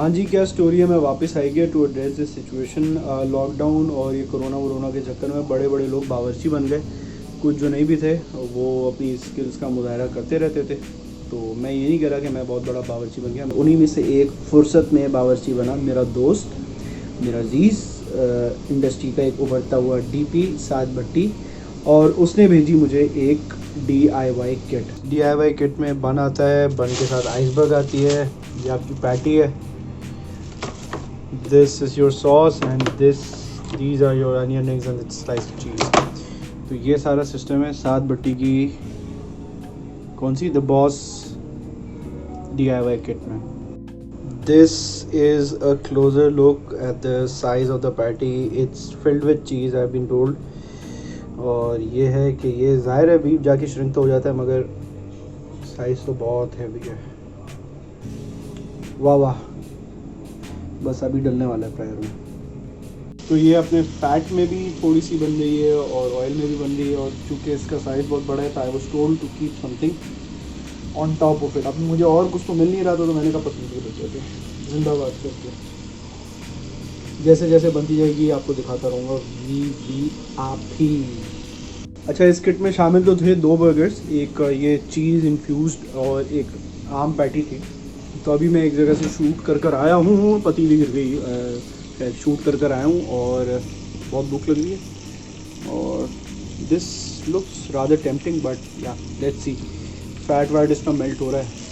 हाँ जी, क्या स्टोरी है। मैं वापस आई गया to address this situation. Lockdown और ये कोरोना के चक्कर में बड़े बड़े लोग बावर्ची बन गए। कुछ जो नहीं भी थे वो अपनी स्किल्स का मुजाहरा करते रहते थे। तो मैं ये नहीं कह रहा कि मैं बहुत बड़ा बावर्ची बन गया। उन्हीं में से एक फुर्सत में बावर्ची बना मेरा दोस्त, मेरा अजीज़, इंडस्ट्री का एक उभरता हुआ डीपी साद भट्टी। और उसने भेजी मुझे एक DIY किट। DIY किट में बन आता है, बन के साथ आइसबर्ग आती है, ये आपकी पैटी है, this is your sauce and these are your onion rings and slice cheese. तो ये सारा सिस्टम है साद भट्टी की कौन सी द बॉस DIY किट में। This is a closer look at the size of the patty. It's filled with cheese, I've been told. और ये है कि ये ज़ाहिर है बीफ जाके श्रिंक तो हो जाता है, मगर साइज़ तो बहुत हैवी है। वाह वाह, बस अभी डलने वाला है फ्रायर में। तो ये अपने फैट में भी थोड़ी सी बन रही है और ऑयल में भी बन रही है। और चूँकि इसका साइज़ बहुत बड़ा है तो I was told to keep something on top of it. अब मुझे और कुछ तो मिल नहीं रहा था, तो मैंने कहा पतली बच जाते जिंदाबाद करके। जैसे जैसे बनती जाएगी आपको दिखाता रहूँगा। VIP। अच्छा, इस किट में शामिल तो थे 2 बर्गर्स, एक ये चीज़ इन्फ्यूज्ड और एक आम पैटी थी। तो अभी मैं एक जगह से शूट कर आया हूँ, पतीली गिर गई, शूट कर आया हूँ और बहुत भूख लग रही है। और this looks rather tempting, but या लेट्स सी। फैट वैट इसका मेल्ट हो रहा है।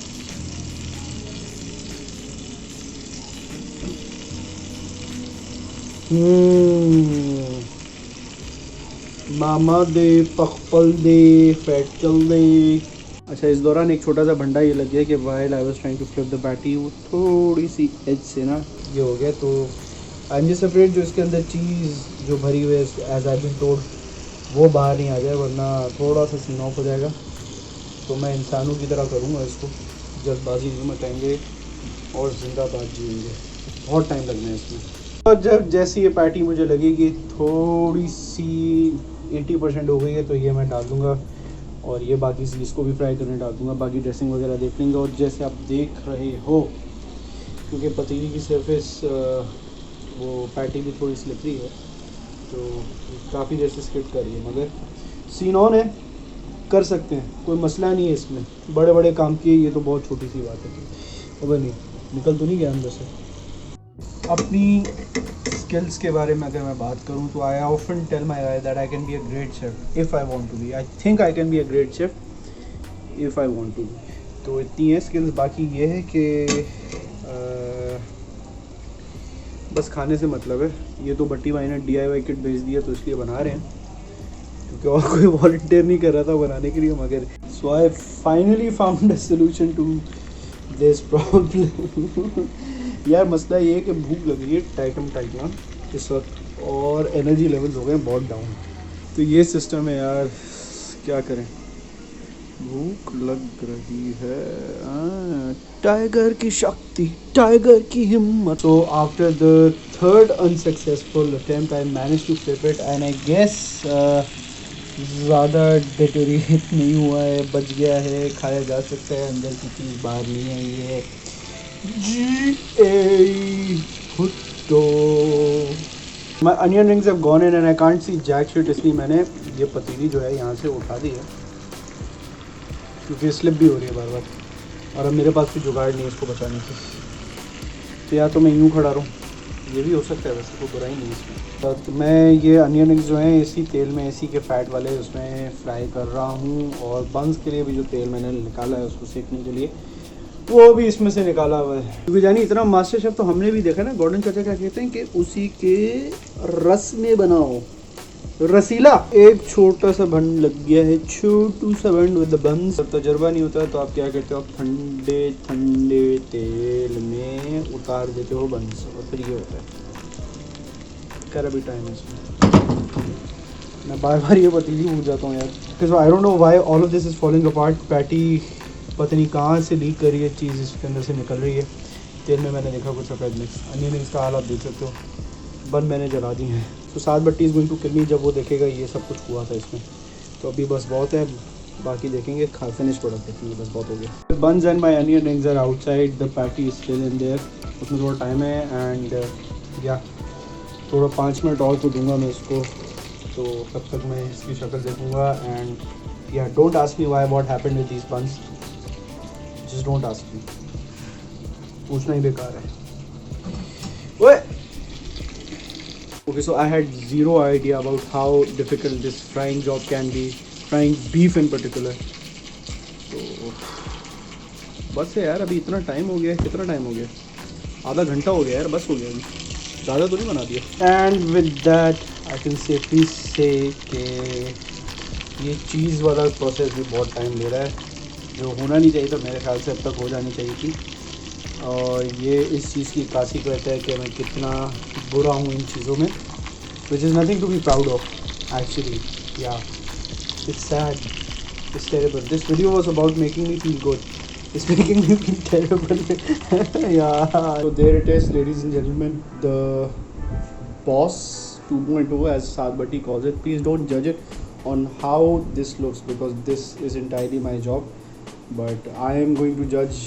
मामा दे, पखपल दे, फैटल दे। अच्छा, इस दौरान एक छोटा सा भंडा ये लग गया कि while I was trying to flip the patty, वो थोड़ी सी एज से ना ये हो गया। तो आई एम जस्ट अफ्रेड जो इसके अंदर चीज़ जो भरी हुई है एज आई बीन टोल्ड वो बाहर नहीं आ जाए, वरना थोड़ा सा सीन ऑफ हो जाएगा। तो मैं इंसानों की तरह करूँगा इसको, जल्दबाजी नहीं मचाएंगे और जिंदाबाद जिएंगे। बहुत टाइम लगना है इसमें। और जब जैसी ये पैटी मुझे लगेगी थोड़ी सी 80% हो गई है तो ये मैं डाल दूँगा और ये बाकी सी इसको भी फ्राई करने डाल दूँगा। बाकी ड्रेसिंग वगैरह देख लेंगे। और जैसे आप देख रहे हो, क्योंकि पतीली की सरफेस वो पैटी भी थोड़ी स्लिपरी है, तो काफ़ी देर से स्किप कर रही है, मगर सीन ऑन है, कर सकते हैं, कोई मसला नहीं है इसमें। बड़े बड़े काम किए, ये तो बहुत छोटी सी बात है। अब नहीं निकल तो नहीं गया अंदर से। अपनी स्किल्स के बारे में अगर मैं बात करूं तो I often tell my guys that I can be a great chef if I want to be. I think I can be a great chef if I want to be. तो इतनी है स्किल्स। बाकी ये है कि बस खाने से मतलब है। ये तो भट्टी भाई ने DIY किट भेज दिया तो इसलिए बना रहे हैं, क्योंकि और कोई वॉलंटियर नहीं कर रहा था बनाने के लिए। मगर so I finally found a solution to this problem. यार मसला ये है कि भूख लग रही है टाइट ना इस वक्त, और एनर्जी लेवल्स हो गए बहुत डाउन। तो ये सिस्टम है यार, क्या करें, भूख लग रही है। टाइगर की शक्ति, टाइगर की हिम्मत। तो after the third unsuccessful attempt I manage to flip it and I guess ज़्यादा डिटोरिएट नहीं हुआ है, बच गया है, खाया जा सकता है। अंदर की चीज़ बाहर नहीं आई है। भुट्टो। My onion rings have gone in and I can't see jack shit, इसलिए मैंने ये पतीली जो है यहाँ से उठा दी है, क्योंकि स्लिप भी हो रही है बार बार और अब मेरे पास भी जुगाड़ नहीं है इसको बचाने की। तो या तो मैं यूँ खड़ा रहूँ, ये भी हो सकता है, वैसे कोई बुराई नहीं है इसमें। तो मैं ये अनियन रिंग्स जो हैं इसी तेल में, इसी के फैट वाले उसमें फ्राई कर रहा हूँ। और बंस के लिए भी जो तेल मैंने निकाला है उसको सेकने के लिए, वो भी इसमें से निकाला हुआ है। क्योंकि जानी इतना मास्टर शेफ तो हमने भी देखा ना, गॉर्डन चाचा क्या कहते हैं कि उसी के रस में बनाओ, रसीला। एक छोटा सा भंड लग गया है, छोटू सा भंड विद बंस। जब तजर्बा नहीं होता तो आप क्या करते हो, आप ठंडे ठंडे तेल में उतार देते हो बंस, और फिर ये होता है। कर अभी टाइम है इसमें, मैं बार बार ये पतीली भूल जाता हूँ यार, because I don't know why all of this is falling apart. Patty पता नहीं कहाँ से लीक कर रही है, चीज़ इसके अंदर से निकल रही है। तेल में मैंने देखा कुछ सफ़ेद मिक्स। अनियन रिंग्स का हाल आप देख सकते हो, बन मैंने जला दी हैं। तो साद भट्टी इज़ गोइंग टू किल मी जब वो देखेगा ये सब कुछ हुआ था इसमें। तो अभी बस बहुत है, बाकी देखेंगे, फिनिश प्रोडक्ट देखेंगे, बस बहुत हो गया। Buns and my onion rings are outside, the patty is still in there. उसमें थोड़ा टाइम है एंड या थोड़ा 5 मिनट और तो दूंगा मैं इसको, तो तब तक मैं इसकी शक्ल देखूंगा and yeah don't ask me why what happened with these buns, just don't ask me, पूछना ही बेकार है। ओए okay, so I had zero idea about how difficult this frying job can be, frying beef in particular. तो बस है यार, अभी इतना टाइम हो गया, कितना टाइम हो गया, आधा घंटा हो गया यार, बस हो गया अभी, ज़्यादा तो नहीं बना दिया। And with that I can safely से कि ये चीज़ वाला प्रोसेस भी बहुत टाइम ले रहा है, जो होना नहीं चाहिए था, मेरे ख्याल से अब तक हो जानी चाहिए थी। और ये इस चीज़ की काशी कहता है कि मैं कितना बुरा हूँ इन चीज़ों में, which is nothing to be proud of actually. Yeah it's sad, it's terrible. This video was about making me feel good, it's making me feel terrible. Yeah so there it is ladies and gentleman, the boss 2.0 as Saad Bhatti calls it. Please don't judge it on how this looks because this is entirely my job. But I am going to judge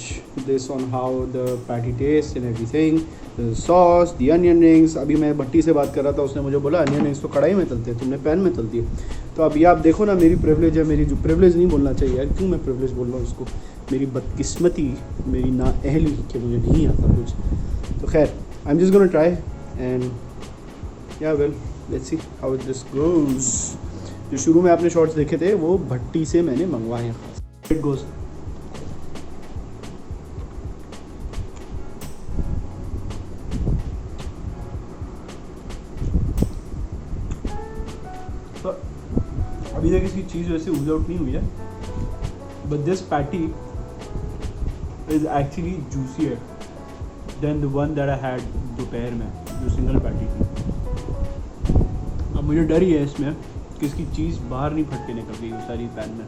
this on how the patty tastes and everything, the sauce, the onion rings. अभी मैं भट्टी से बात कर रहा था, उसने मुझे बोला onion rings तो कढ़ाई में तलते हैं, तुमने पैन में तलती है। तो अभी आप देखो ना, मेरी प्रिविलेज है, मेरी जो प्रिविलेज नहीं बोलना चाहिए यार, क्यों मैं प्रिविलेज बोल रहा हूँ इसको, मेरी बदकिस्मती, मेरी नाअहली कि मुझे नहीं आता कुछ। तो खैर I am just gonna try and yeah well let's see how this goes. जो शुरू में आपने शॉर्ट्स देखे थे वो भट्टी से मैंने मंगवाए हैं खास। It goes. अभी तक इसकी चीज़ वैसे ऊज आउट नहीं हुई है, but this patty is actually juicier than the one that I had दोपहर में, जो सिंगल पैटी थी। अब मुझे डर ही है इसमें कि इसकी चीज़ बाहर नहीं फट के निकल गई वो सारी पैन में।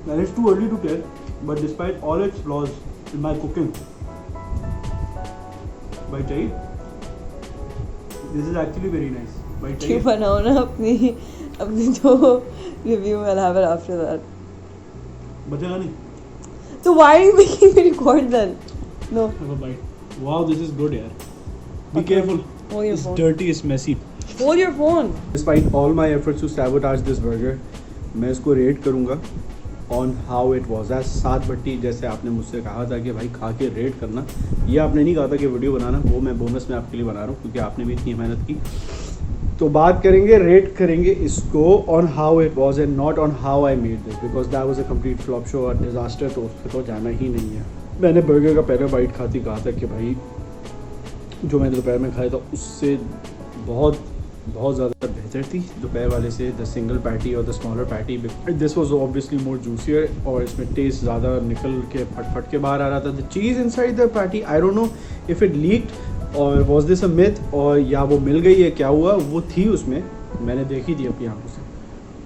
Now it's too early to tell, but despite all its flaws in my cooking, भाई चाहिए, this is actually very nice। भाई चाहिए बनाओ ना अपनी जो रिव्यू में, have it after that। बचेगा नहीं तो why are you making me record then? No। Have a bite। Wow, this is good यार। Be Okay. careful। Hold your It's phone। dirty, it's messy। Hold your phone। Despite all my efforts to sabotage this burger, मैं इसको rate करूँगा on how it was. As Saad Bhatti, जैसे आपने मुझसे कहा था कि भाई खा के रेट करना, ये आपने नहीं कहा था कि वीडियो बनाना, वो मैं बोनस में आपके लिए बना रहा हूँ क्योंकि आपने भी इतनी मेहनत की। तो बात करेंगे, रेट करेंगे इसको on how it was and not on how I made this, because that was a complete flop show और डिज़ास्टर, तो उस पर तो जाना ही नहीं है। मैंने बर्गर का पहला बाइट खाती कहा था कि भाई जो मैंने दोपहर में खाया था उससे बहुत ज़्यादा बेहतर थी दोपहर वाले से, द सिंगल पैटी और the smaller patty. This was obviously more juicier और इसमें टेस्ट ज़्यादा निकल के फट के बाहर आ रहा था। The cheese inside the patty, I don't know if it leaked और वाज दिस अ मिथ, और या वो मिल गई है, क्या हुआ, वो थी उसमें, मैंने देखी थी अपनी आंखों से,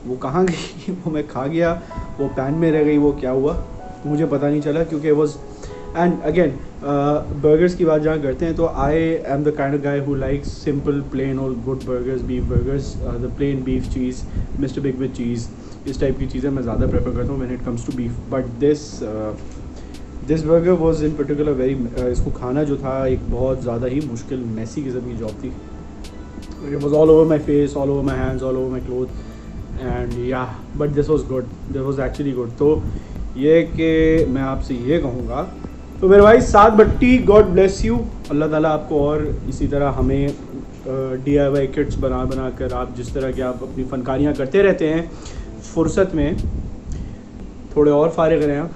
वो कहाँ गई वो मैं खा गया, वो पैन में रह गई, वो क्या हुआ मुझे पता नहीं चला क्योंकि वॉज। एंड अगेन बर्गर्स की बात जहाँ करते हैं तो I am the kind of guy who likes simple plain और good burgers, beef burgers, the plain beef cheese, mister big with cheese, इस टाइप की चीज़ें मैं ज़्यादा प्रेफर करता हूँ when it comes to beef. But this burger was in particular very, इसको खाना जो था एक बहुत ज़्यादा ही मुश्किल मैसी किस्म की जॉब थी। It was all over my face, all over my hands, all over my cloth and yeah, but this was good, this was actually good. तो ये कि मैं आपसे ये कहूँगा, तो मेरे भाई साद भट्टी, गॉड ब्लेस यू, अल्लाह ताला आपको और इसी तरह हमें DIY किट्स बना कर, आप जिस तरह की आप अपनी फ़नकारियाँ करते रहते हैं फुर्सत में, थोड़े और फारिग रहें आप।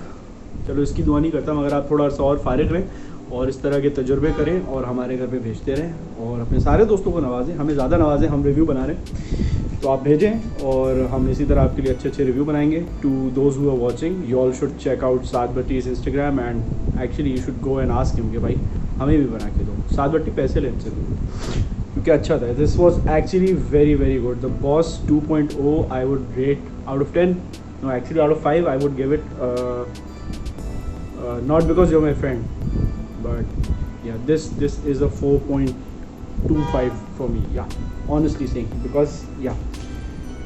चलो इसकी दुआ नहीं करता, मगर आप थोड़ा सा और फारिग रहें और इस तरह के तजुर्बे करें और हमारे घर पे भेजते रहें और अपने सारे दोस्तों को नवाजें, हमें ज़्यादा नवाजें, हम रिव्यू बना रहे हैं तो आप भेजें और हम इसी तरह आपके लिए अच्छे रिव्यू बनाएंगे। To those who are watching, you all should check out Saad Bhatti's Instagram and actually you should go and ask him कि भाई हमें भी बना के दो, साद भट्टी पैसे ले हमसे क्योंकि अच्छा था। This was actually very good. The boss 2.0 I would rate out of 10, no actually out of 5 I would give it, not because you are my friend but yeah, this is a 4.25 for me, yeah, honestly saying, because yeah,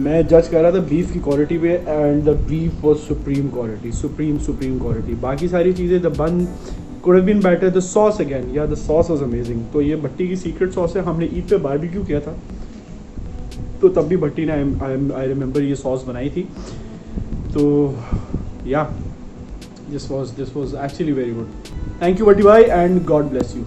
मैं जज कर रहा था beef की quality पे and the beef was supreme quality, supreme quality. बाकी सारी चीज़ें the bun could have been better. The sauce again, yeah the sauce was amazing. तो ये भट्टी की सीक्रेट सॉस है. हमने ईद पे बारबेक्यू किया था तो तब भी भट्टी ने आई रिमेंबर ये सॉस बनाई थी. तो yeah this was actually very good. Thank you Bhatti भाई एंड गॉड ब्लेस यू.